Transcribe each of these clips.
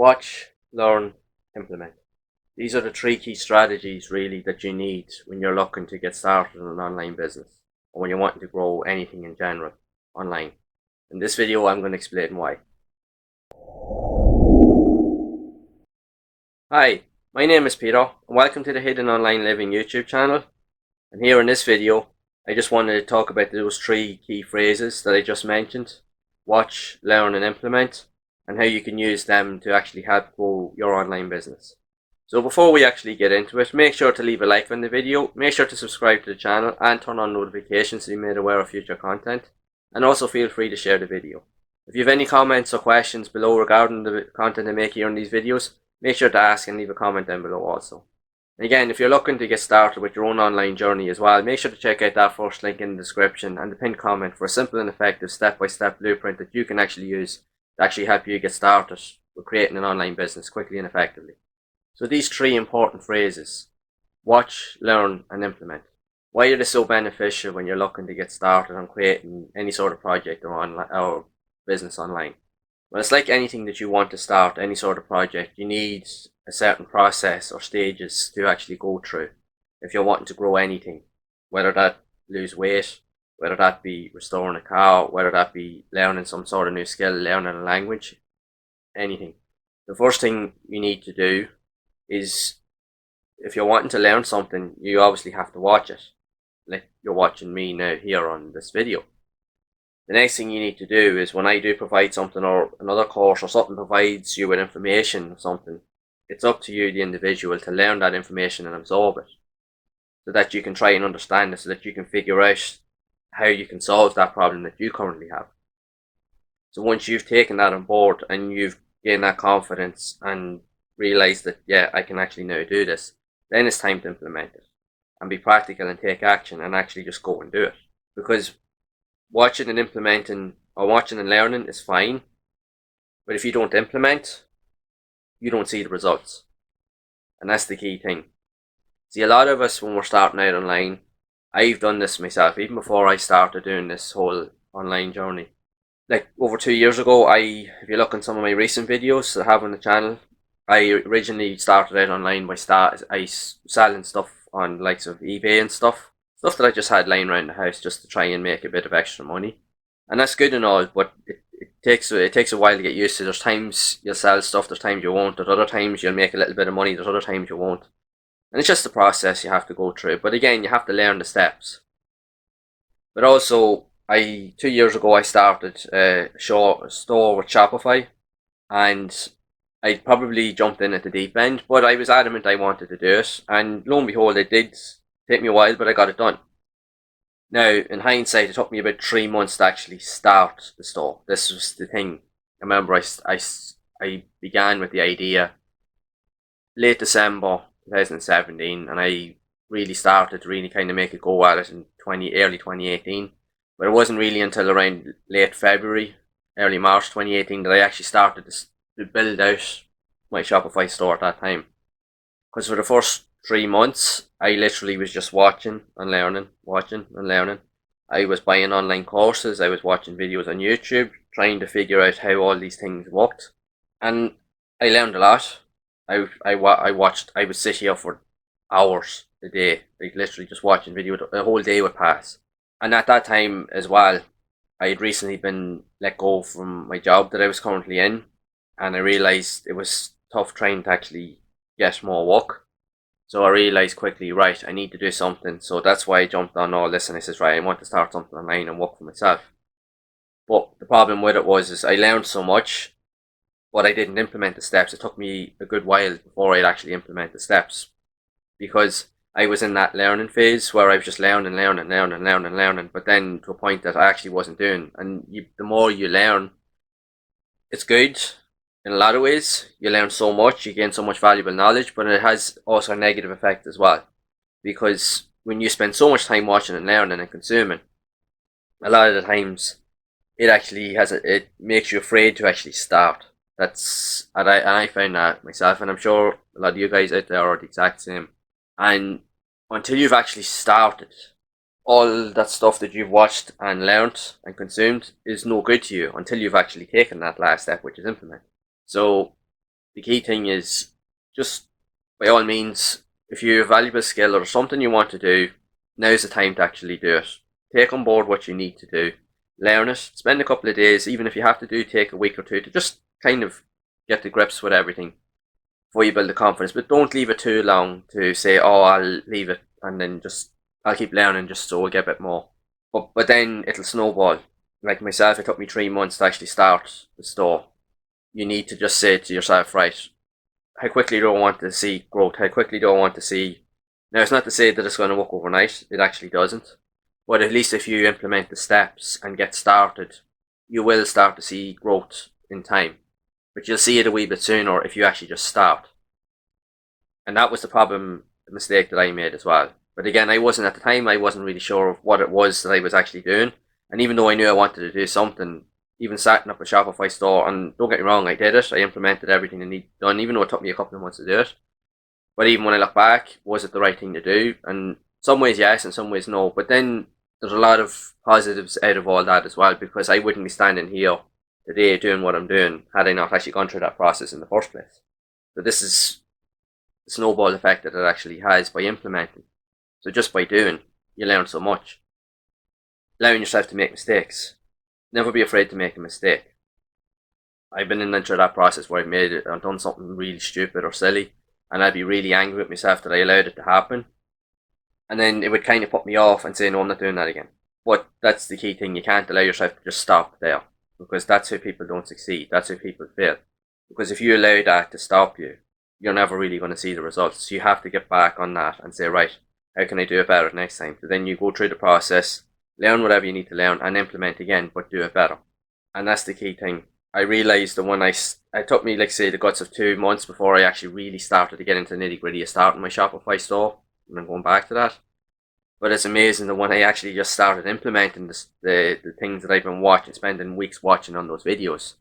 Watch, learn, implement. These are the three key strategies really that you need when you're looking to get started in an online business or when you're wanting to grow anything in general online. In this video I'm going to explain why. Hi, my name is Peter and welcome to the Hidden Online Living YouTube channel. And here in this video I just wanted to talk about those three key phrases that I just mentioned: watch, learn and implement, and how you can use them to actually help grow your online business. So before we actually get into it, make sure to leave a like on the video, make sure to subscribe to the channel and turn on notifications to be made aware of future content, and also feel free to share the video. If you have any comments or questions below regarding the content I make here in these videos, make sure to ask and leave a comment down below also. And again, if you're looking to get started with your own online journey as well, make sure to check out that first link in the description and the pinned comment for a simple and effective step-by-step blueprint that you can actually use to actually help you get started with creating an online business quickly and effectively. So these three important phrases: watch, learn and implement. Why are they so beneficial when you're looking to get started on creating any sort of project or online or business online? Well, it's like anything that you want to start, any sort of project, you need a certain process or stages to actually go through if you're wanting to grow anything, whether that lose weight, whether that be restoring a car, whether that be learning some sort of new skill, learning a language, anything. The first thing you need to do is, if you're wanting to learn something, you obviously have to watch it, like you're watching me now here on this video. The next thing you need to do is, when I do provide something or another course or something provides you with information or something, it's up to you, the individual, to learn that information and absorb it so that you can try and understand it, so that you can figure out how you can solve that problem that you currently have. So once you've taken that on board and you've gained that confidence and realized that, yeah, I can actually now do this, then it's time to implement it and be practical and take action and actually just go and do it. Because watching and implementing, or watching and learning, is fine, but if you don't implement, you don't see the results. And that's the key thing. See, a lot of us, when we're starting out online, I've done this myself even before I started doing this whole online journey. Like over 2 years ago, if you look on some of my recent videos that I have on the channel, I originally started out online by selling stuff on the likes of eBay and stuff that I just had lying around the house just to try and make a bit of extra money. And that's good and all, but it takes a while to get used to. There's times you'll sell stuff, there's times you won't, there's other times you'll make a little bit of money, there's other times you won't. And it's just the process you have to go through. But again, you have to learn the steps. But also, 2 years ago I started a store with Shopify, and I probably jumped in at the deep end, but I was adamant I wanted to do it, and lo and behold, it did take me a while, but I got it done. Now, in hindsight, it took me about 3 months to actually start the store. This was the thing. I remember I began with the idea late December 2017, and I really started to really kind of make a go at it in early 2018. But it wasn't really until around late February, early March 2018 that I actually started to build out my Shopify store at that time. Because for the first 3 months, I literally was just watching and learning. I was buying online courses, I was watching videos on YouTube, trying to figure out how all these things worked. And I learned a lot. I would sit here for hours a day, like literally just watching videos. A whole day would pass. And at that time as well, I had recently been let go from my job that I was currently in, and I realised it was tough trying to actually get more work. So I realised quickly, right, I need to do something. So that's why I jumped on all this, and I said, right, I want to start something online and work for myself. But the problem with it is I learned so much, but I didn't implement the steps. It took me a good while before I'd actually implement the steps, because I was in that learning phase where I was just learning, but then to a point that I actually wasn't doing. And the more you learn, it's good in a lot of ways. You learn so much, you gain so much valuable knowledge, but it has also a negative effect as well. Because when you spend so much time watching and learning and consuming, a lot of the times it makes you afraid to actually start. And I found that myself, and I'm sure a lot of you guys out there are the exact same. And until you've actually started, all that stuff that you've watched and learnt and consumed is no good to you until you've actually taken that last step, which is implement. So the key thing is just, by all means, if you have a valuable skill or something you want to do, now's the time to actually do it. Take on board what you need to do, learn it, spend a couple of days, even if you have to take a week or two to just kind of get to grips with everything before you build the confidence. But don't leave it too long to say, oh, I'll leave it and then just I'll keep learning just so I get a bit more. But then it'll snowball. Like myself, it took me 3 months to actually start the store. You need to just say to yourself, right, how quickly do I want to see growth? How quickly do I want to see? Now, it's not to say that it's going to work overnight. It actually doesn't. But at least if you implement the steps and get started, you will start to see growth in time. But you'll see it a wee bit sooner if you actually just start. And that was the mistake that I made as well. But again, I wasn't really sure of what it was that I was actually doing. And even though I knew I wanted to do something, even setting up a Shopify store, and don't get me wrong, I did it. I implemented everything I needed done, even though it took me a couple of months to do it. But even when I look back, was it the right thing to do? And some ways yes, and some ways no. But then there's a lot of positives out of all that as well, because I wouldn't be standing here today doing what I'm doing had I not actually gone through that process in the first place. So this is the snowball effect that it actually has by implementing. So just by doing, you learn so much. Allowing yourself to make mistakes. Never be afraid to make a mistake. I've been in through that process where I've done something really stupid or silly, and I'd be really angry with myself that I allowed it to happen. And then it would kind of put me off and say, no, I'm not doing that again. But that's the key thing. You can't allow yourself to just stop there, because that's how people don't succeed. That's how people fail. Because if you allow that to stop you, you're never really going to see the results. So you have to get back on that and say, right, how can I do it better next time? So then you go through the process, learn whatever you need to learn, and implement again, but do it better. And that's the key thing. I realised that when it took me, like say, the guts of 2 months before I actually really started to get into the nitty gritty of starting my Shopify store, and I'm going back to that. But it's amazing that when I actually just started implementing the things that I've been watching, spending weeks watching on those videos,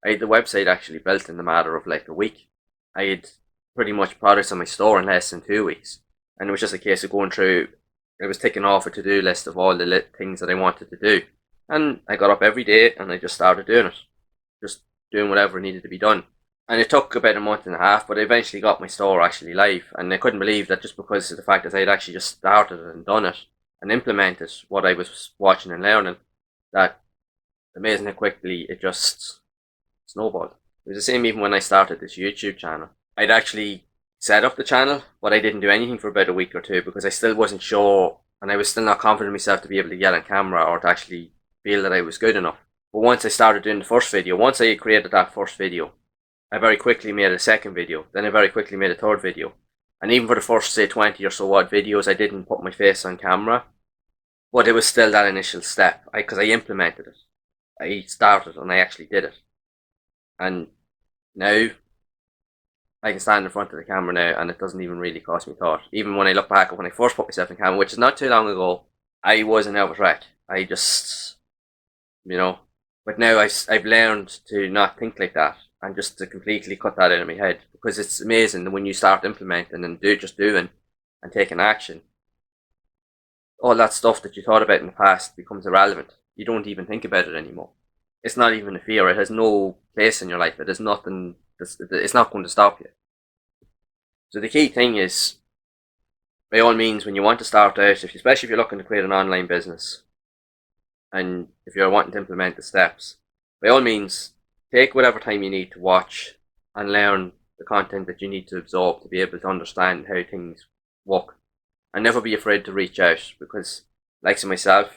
I had the website actually built in the matter of like a week. I had pretty much products on my store in less than 2 weeks. And it was just a case of going through, I was ticking off a to-do list of all the things that I wanted to do. And I got up every day and I just started doing it. Just doing whatever needed to be done. And it took about a month and a half, but I eventually got my store actually live. And I couldn't believe that, just because of the fact that I had actually just started it and done it and implemented what I was watching and learning, that amazing how quickly it just snowballed. It was the same even when I started this YouTube channel. I'd actually set up the channel, but I didn't do anything for about a week or two because I still wasn't sure, and I was still not confident in myself to be able to get on camera or to actually feel that I was good enough. But once I started doing the first video, once I created that first video, I very quickly made a second video, then I very quickly made a third video. And even for the first, say, 20 or so odd videos, I didn't put my face on camera. But it was still that initial step, because I implemented it. I started and I actually did it. And now, I can stand in front of the camera now and it doesn't even really cost me thought. Even when I look back at when I first put myself in camera, which is not too long ago, I was a nervous wreck. I just, but now I've learned to not think like that and just to completely cut that out of my head, because it's amazing that when you start implementing and doing and taking action, all that stuff that you thought about in the past becomes irrelevant. You don't even think about it anymore. It's not even a fear. It has no place in your life. It is nothing. It's not going to stop you. So the key thing is, by all means, when you want to start out, especially if you're looking to create an online business, and if you're wanting to implement the steps, by all means, take whatever time you need to watch and learn the content that you need to absorb to be able to understand how things work. And never be afraid to reach out, because, like myself,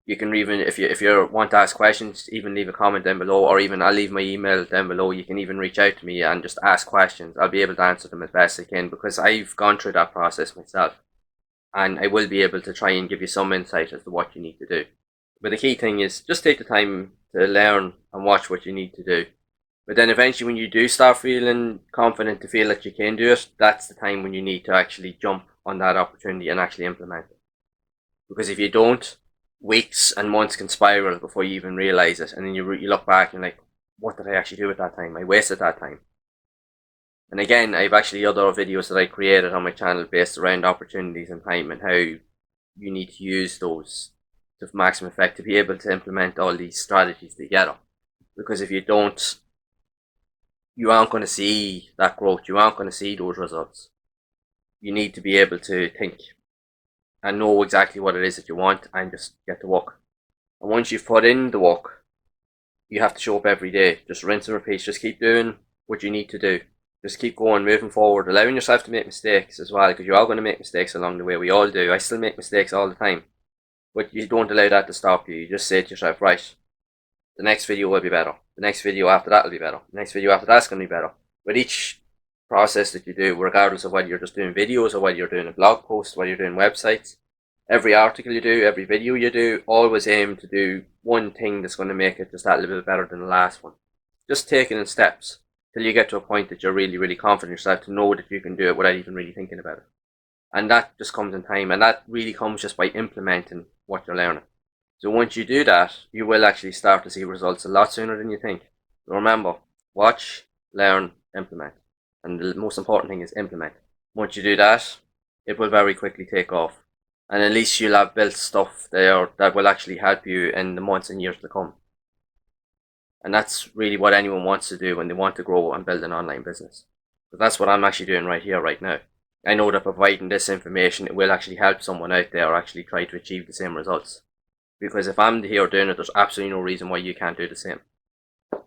you can even, if you want to ask questions, even leave a comment down below, or even I'll leave my email down below. You can even reach out to me and just ask questions. I'll be able to answer them as best I can, because I've gone through that process myself. And I will be able to try and give you some insight as to what you need to do. But the key thing is, just take the time to learn and watch what you need to do. But then eventually when you do start feeling confident to feel that you can do it, that's the time when you need to actually jump on that opportunity and actually implement it. Because if you don't, weeks and months can spiral before you even realise it. And then you look back and you're like, what did I actually do at that time? I wasted that time. And again, I've actually other videos that I created on my channel based around opportunities and time and how you need to use those to maximum effect to be able to implement all these strategies together. Because if you don't, you aren't going to see that growth. You aren't going to see those results. You need to be able to think and know exactly what it is that you want and just get to work. And once you've put in the work, you have to show up every day. Just rinse and repeat. Just keep doing what you need to do. Just keep going, moving forward, allowing yourself to make mistakes as well, because you are going to make mistakes along the way. We all do. I still make mistakes all the time. But you don't allow that to stop you. You just say to yourself, right, the next video will be better. The next video after that will be better. The next video after that's going to be better. With each process that you do, regardless of whether you're just doing videos or whether you're doing a blog post, whether you're doing websites, every article you do, every video you do, always aim to do one thing that's going to make it just that little bit better than the last one. Just take it in steps till you get to a point that you're really, really confident in yourself to know that you can do it without even really thinking about it. And that just comes in time, and that really comes just by implementing what you're learning. So once you do that, you will actually start to see results a lot sooner than you think. So remember, watch, learn, implement. And the most important thing is implement. Once you do that, it will very quickly take off. And at least you'll have built stuff there that will actually help you in the months and years to come. And that's really what anyone wants to do when they want to grow and build an online business. But that's what I'm actually doing right here, right now. I know that providing this information, it will actually help someone out there actually try to achieve the same results. Because if I'm here doing it, there's absolutely no reason why you can't do the same.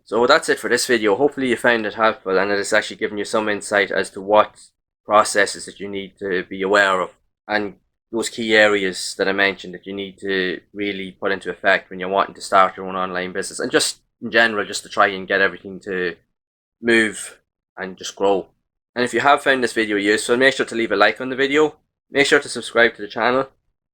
So that's it for this video. Hopefully you found it helpful and it has actually given you some insight as to what processes that you need to be aware of, and those key areas that I mentioned that you need to really put into effect when you're wanting to start your own online business, and just in general, just to try and get everything to move and just grow. And if you have found this video useful, make sure to leave a like on the video, make sure to subscribe to the channel,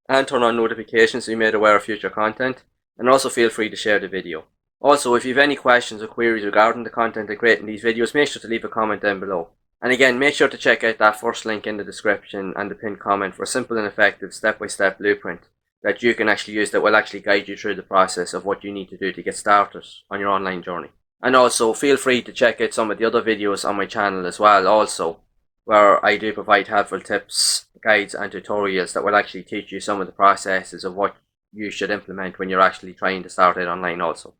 and turn on notifications so you're made aware of future content, and also feel free to share the video. Also, if you have any questions or queries regarding the content I create in these videos, make sure to leave a comment down below. And again, make sure to check out that first link in the description and the pinned comment for a simple and effective step-by-step blueprint that you can actually use that will actually guide you through the process of what you need to do to get started on your online journey. And also, feel free to check out some of the other videos on my channel as well also, where I do provide helpful tips, guides and tutorials that will actually teach you some of the processes of what you should implement when you're actually trying to start it online also.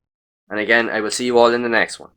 And again, I will see you all in the next one.